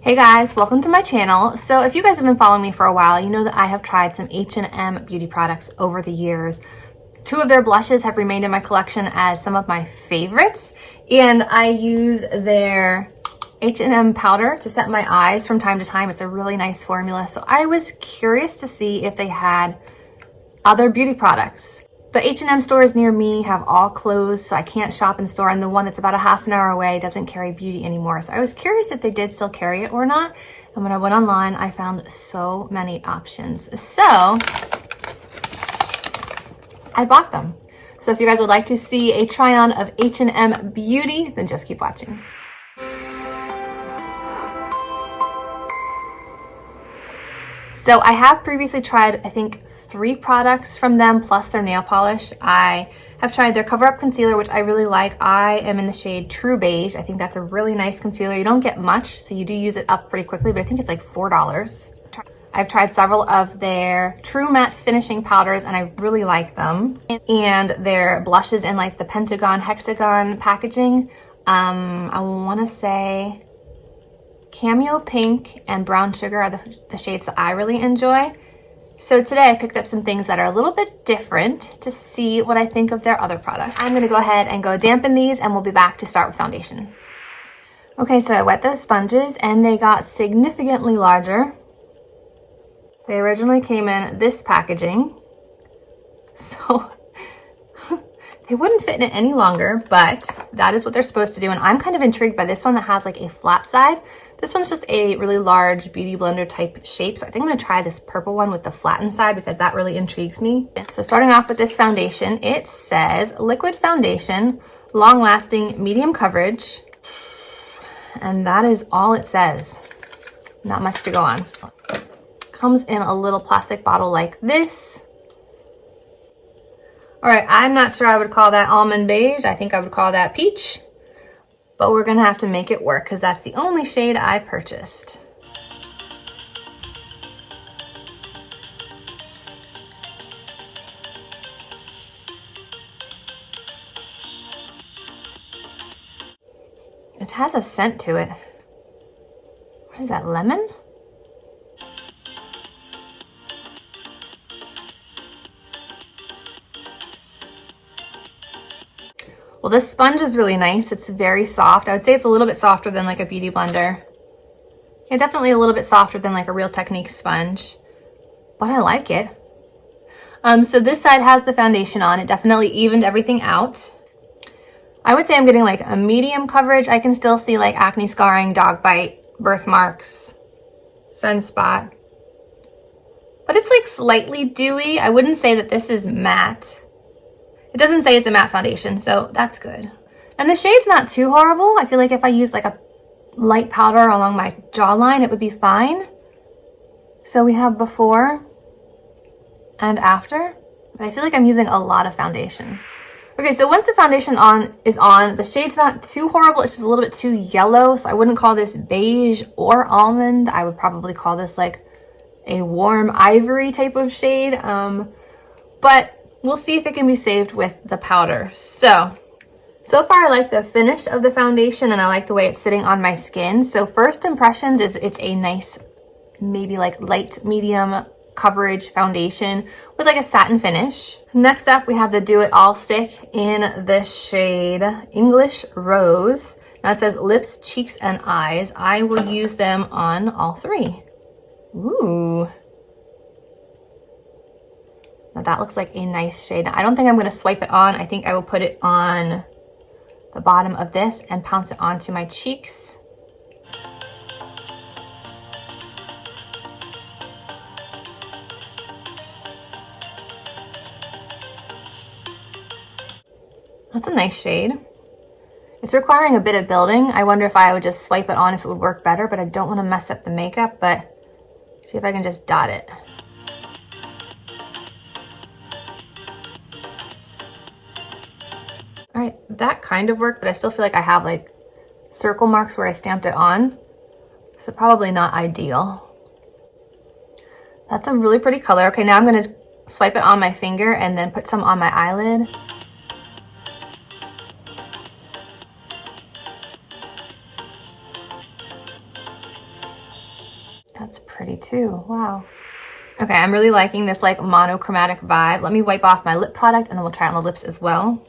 Hey guys, welcome to my channel. So if you guys have been following me for a while, you know that I have tried some H&M Beauty products over the years. Two of their blushes have remained in my collection as some of my favorites, and I use their H&M powder to set my eyes from time to time. It's a really nice formula, so I was curious to see if they had other beauty products. The H&M stores near me have all closed, so I can't shop in store, and the one that's about a half an hour away doesn't carry beauty anymore. So I was curious if they did still carry it or not. And when I went online, I found so many options. So I bought them. So if you guys would like to see a try-on of H&M Beauty, then just keep watching. So I have previously tried, I think, 3 products from them plus their nail polish. I have tried their cover up concealer, which I really like. I am in the shade True Beige. I think that's a really nice concealer. You don't get much, so you do use it up pretty quickly, but I think it's like $4. I've tried several of their True Matte finishing powders, and I really like them. And their blushes in like the pentagon, hexagon packaging. I want to say Cameo Pink and Brown Sugar are the shades that I really enjoy. So today I picked up some things that are a little bit different to see what I think of their other products. I'm gonna go ahead and go dampen these, and we'll be back to start with foundation. Okay, so I wet those sponges and they got significantly larger. They originally came in this packaging, so they wouldn't fit in it any longer, but that is what they're supposed to do. And I'm kind of intrigued by this one that has like a flat side. This one's just a really large beauty blender type shape. So I think I'm gonna try this purple one with the flattened side because that really intrigues me. So starting off with this foundation, it says liquid foundation, long lasting, medium coverage. And that is all it says. Not much to go on. Comes in a little plastic bottle like this. All right, I'm not sure I would call that almond beige. I think I would call that peach. But we're gonna have to make it work because that's the only shade I purchased. It has a scent to it. What is that, lemon? Well, this sponge is really nice. It's very soft. I would say it's a little bit softer than like a beauty blender. Yeah, definitely a little bit softer than like a Real Technique sponge, but I like it. So this side has the foundation on. It definitely evened everything out. I would say I'm getting like a medium coverage. I can still see like acne scarring, dog bite, birthmarks, sunspot, but it's like slightly dewy. I wouldn't say that this is matte. It doesn't say it's a matte foundation, so that's good. And the shade's not too horrible. I feel like if I use like a light powder along my jawline, it would be fine. So we have before and after. But I feel like I'm using a lot of foundation. Okay, so once the foundation is on, the shade's not too horrible. It's just a little bit too yellow. So I wouldn't call this beige or almond. I would probably call this like a warm ivory type of shade. But we'll see if it can be saved with the powder. So far I like the finish of the foundation, and I like the way it's sitting on my skin. So first impressions is it's a nice, maybe like light medium coverage foundation with like a satin finish. Next up, we have the Do It All stick in the shade English Rose. Now it says lips, cheeks, and eyes. I will use them on all 3. Ooh. Now that looks like a nice shade. I don't think I'm going to swipe it on. I think I will put it on the bottom of this and pounce it onto my cheeks. That's a nice shade. It's requiring a bit of building. I wonder if I would just swipe it on if it would work better, but I don't want to mess up the makeup, but see if I can just dot it. All right, that kind of worked, but I still feel like I have like circle marks where I stamped it on. So probably not ideal. That's a really pretty color. Okay, now I'm gonna swipe it on my finger and then put some on my eyelid. That's pretty too. Wow. Okay, I'm really liking this like monochromatic vibe. Let me wipe off my lip product and then we'll try it on the lips as well.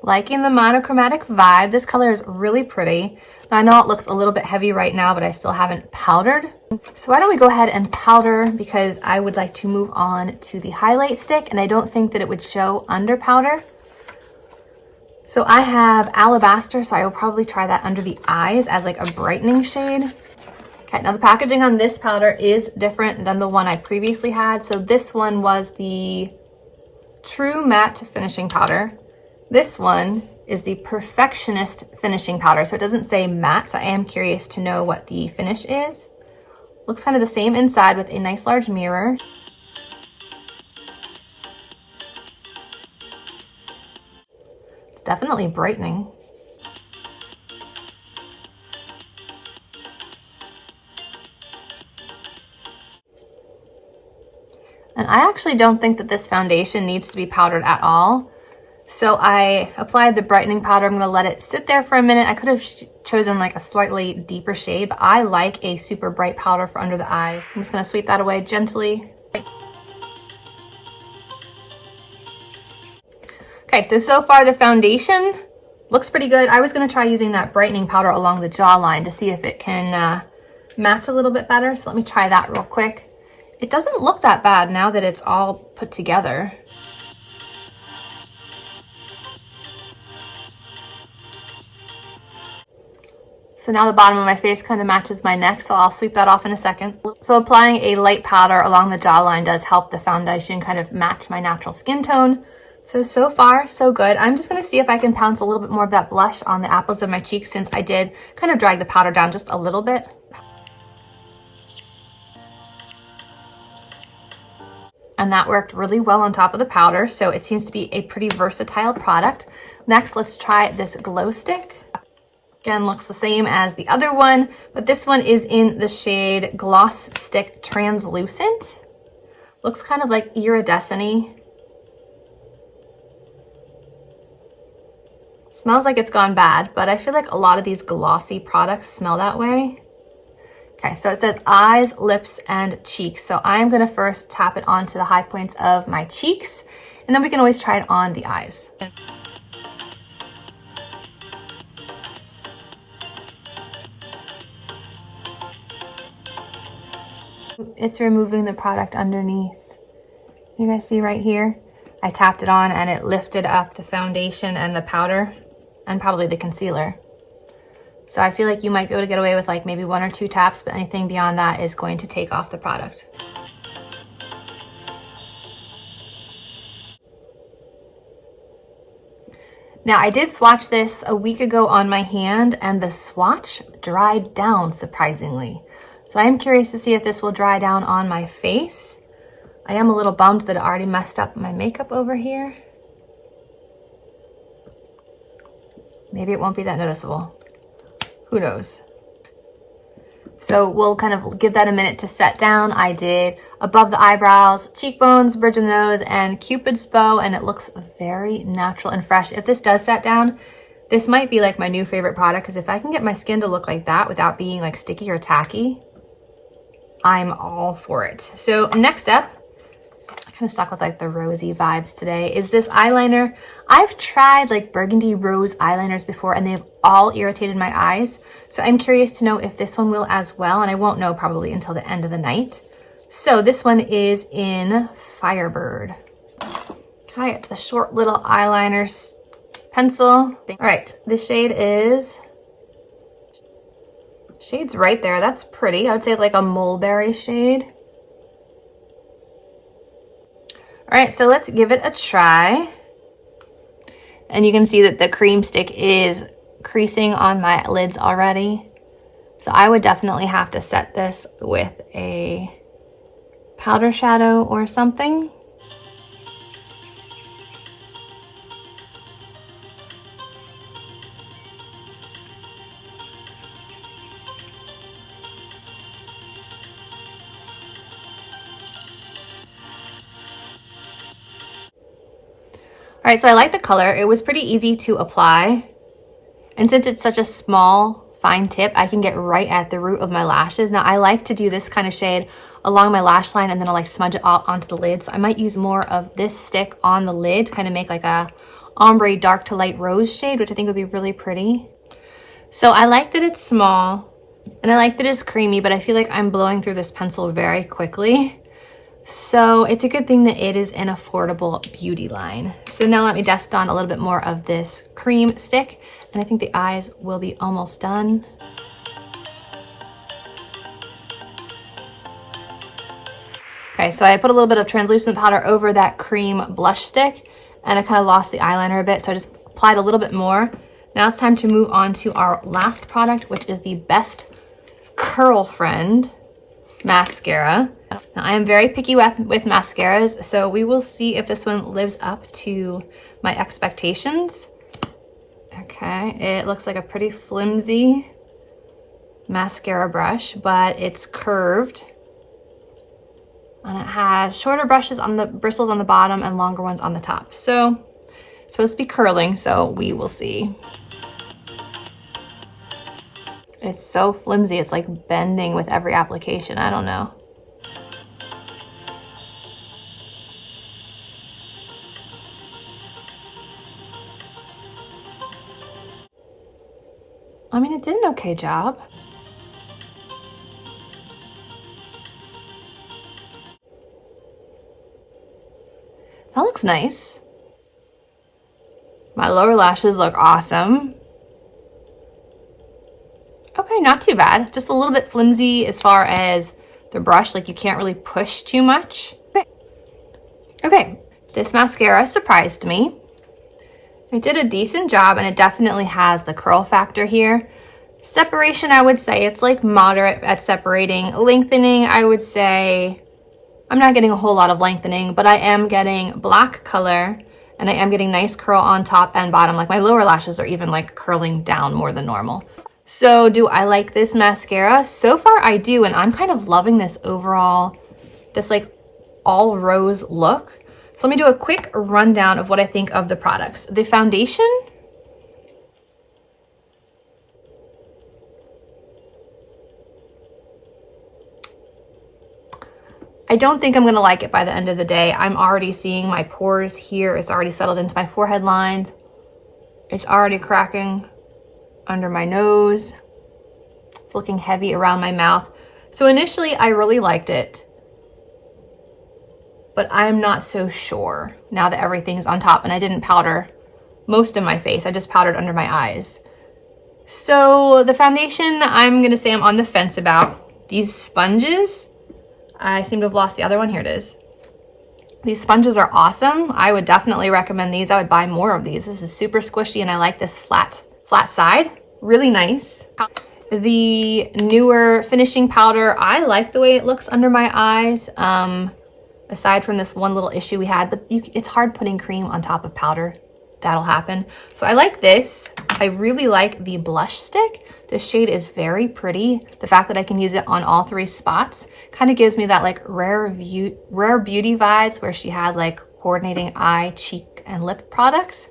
Liking the monochromatic vibe. This color is really pretty. Now, I know it looks a little bit heavy right now, but I still haven't powdered. So why don't we go ahead and powder, because I would like to move on to the highlight stick, and I don't think that it would show under powder. So I have alabaster, so I will probably try that under the eyes as like a brightening shade. Okay, now the packaging on this powder is different than the one I previously had. So this one was the True Matte Finishing Powder. This one is the Perfectionist Finishing Powder. So it doesn't say matte, so I am curious to know what the finish is. Looks kind of the same inside with a nice large mirror. It's definitely brightening. And I actually don't think that this foundation needs to be powdered at all. So I applied the brightening powder. I'm going to let it sit there for a minute. I could have chosen like a slightly deeper shade, but I like a super bright powder for under the eyes. I'm just going to sweep that away gently. Okay, so far the foundation looks pretty good. I was going to try using that brightening powder along the jawline to see if it can match a little bit better. So let me try that real quick. It doesn't look that bad now that it's all put together. So now the bottom of my face kind of matches my neck, so I'll sweep that off in a second. So applying a light powder along the jawline does help the foundation kind of match my natural skin tone. So far, so good. I'm just going to see if I can pounce a little bit more of that blush on the apples of my cheeks, since I did kind of drag the powder down just a little bit. And that worked really well on top of the powder, so it seems to be a pretty versatile product. Next, let's try this glow stick. Again, looks the same as the other one, but this one is in the shade Gloss Stick Translucent. Looks kind of like iridescent-y. Smells like it's gone bad, but I feel like a lot of these glossy products smell that way. Okay, so it says eyes, lips, and cheeks. So I'm gonna first tap it onto the high points of my cheeks, and then we can always try it on the eyes. It's removing the product underneath. You guys see right here? I tapped it on and it lifted up the foundation and the powder and probably the concealer. So I feel like you might be able to get away with like maybe 1 or 2 taps, but anything beyond that is going to take off the product. Now I did swatch this a week ago on my hand and the swatch dried down surprisingly. So I am curious to see if this will dry down on my face. I am a little bummed that it already messed up my makeup over here. Maybe it won't be that noticeable. Who knows? So we'll kind of give that a minute to set down. I did above the eyebrows, cheekbones, bridge of the nose, and Cupid's bow, and it looks very natural and fresh. If this does set down, this might be like my new favorite product, because if I can get my skin to look like that without being like sticky or tacky, I'm all for it. So next up, I kind of stuck with like the rosy vibes today, is this eyeliner. I've tried like burgundy rose eyeliners before and they've all irritated my eyes. So I'm curious to know if this one will as well, and I won't know probably until the end of the night. So this one is in Firebird. Okay, it's a short little eyeliner pencil. All right, the shade is, shade's right there. That's pretty. I would say it's like a mulberry shade. All right, so let's give it a try. And you can see that the cream stick is creasing on my lids already. So I would definitely have to set this with a powder shadow or something. All right, so I like the color. It was pretty easy to apply. And since it's such a small, fine tip, I can get right at the root of my lashes. Now, I like to do this kind of shade along my lash line, and then I'll like smudge it all onto the lid. So I might use more of this stick on the lid to kind of make like a ombre dark to light rose shade, which I think would be really pretty. So I like that it's small, and I like that it's creamy, but I feel like I'm blowing through this pencil very quickly. So it's a good thing that it is an affordable beauty line. So now let me dust on a little bit more of this cream stick, and I think the eyes will be almost done. Okay, so I put a little bit of translucent powder over that cream blush stick, and I kind of lost the eyeliner a bit, so I just applied a little bit more. Now it's time to move on to our last product, which is the Best Curl Friend mascara. Now, I am very picky with mascaras, so we will see if this one lives up to my expectations. Okay, it looks like a pretty flimsy mascara brush, but it's curved. And it has shorter bristles on the bottom and longer ones on the top. So it's supposed to be curling, so we will see. It's so flimsy, it's like bending with every application. I don't know. I mean, it did an okay job. That looks nice. My lower lashes look awesome. Okay, not too bad. Just a little bit flimsy as far as the brush, like you can't really push too much. Okay, this mascara surprised me. It did a decent job, and it definitely has the curl factor here. Separation, I would say it's like moderate at separating. Lengthening, I would say I'm not getting a whole lot of lengthening, but I am getting black color, and I am getting nice curl on top and bottom. Like my lower lashes are even like curling down more than normal. So do I like this mascara? So far I do, and I'm kind of loving this overall, this like all rose look. So let me do a quick rundown of what I think of the products. The foundation, I don't think I'm gonna like it by the end of the day. I'm already seeing my pores here. It's already settled into my forehead lines. It's already cracking under my nose. It's looking heavy around my mouth. So initially I really liked it, but I'm not so sure now that everything's on top, and I didn't powder most of my face. I just powdered under my eyes. So the foundation, I'm gonna say I'm on the fence about. These sponges, I seem to have lost the other one. Here it is. These sponges are awesome. I would definitely recommend these. I would buy more of these. This is super squishy, and I like this flat side. Really nice. The newer finishing powder, I like the way it looks under my eyes. Aside from this one little issue we had, but it's hard putting cream on top of powder. That'll happen. So I like this. I really like the blush stick. This shade is very pretty. The fact that I can use it on all three spots kind of gives me that like Rare Beauty vibes, where she had like coordinating eye, cheek, and lip products,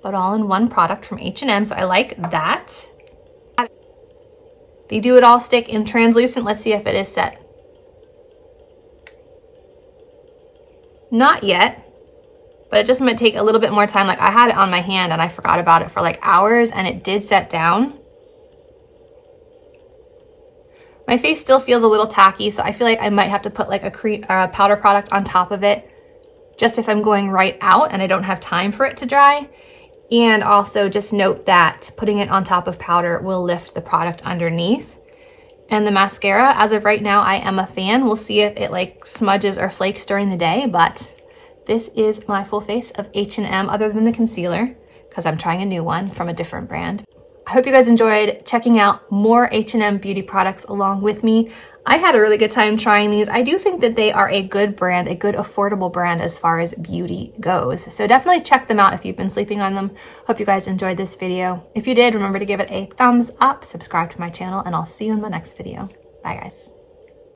but all in one product from H&M. So I like that. The Do It All stick in translucent. Let's see if it is set. Not yet, but it just might take a little bit more time. Like I had it on my hand and I forgot about it for like hours, and it did set down. My face still feels a little tacky, so I feel like I might have to put like a powder product on top of it, just if I'm going right out and I don't have time for it to dry. And also just note that putting it on top of powder will lift the product underneath. And the mascara, as of right now, I am a fan. We'll see if it like smudges or flakes during the day, but this is my full face of H&M, other than the concealer, because I'm trying a new one from a different brand. I hope you guys enjoyed checking out more H&M Beauty products along with me. I had a really good time trying these. I do think that they are a good brand, a good affordable brand as far as beauty goes. So definitely check them out if you've been sleeping on them. Hope you guys enjoyed this video. If you did, remember to give it a thumbs up, subscribe to my channel, and I'll see you in my next video. Bye guys.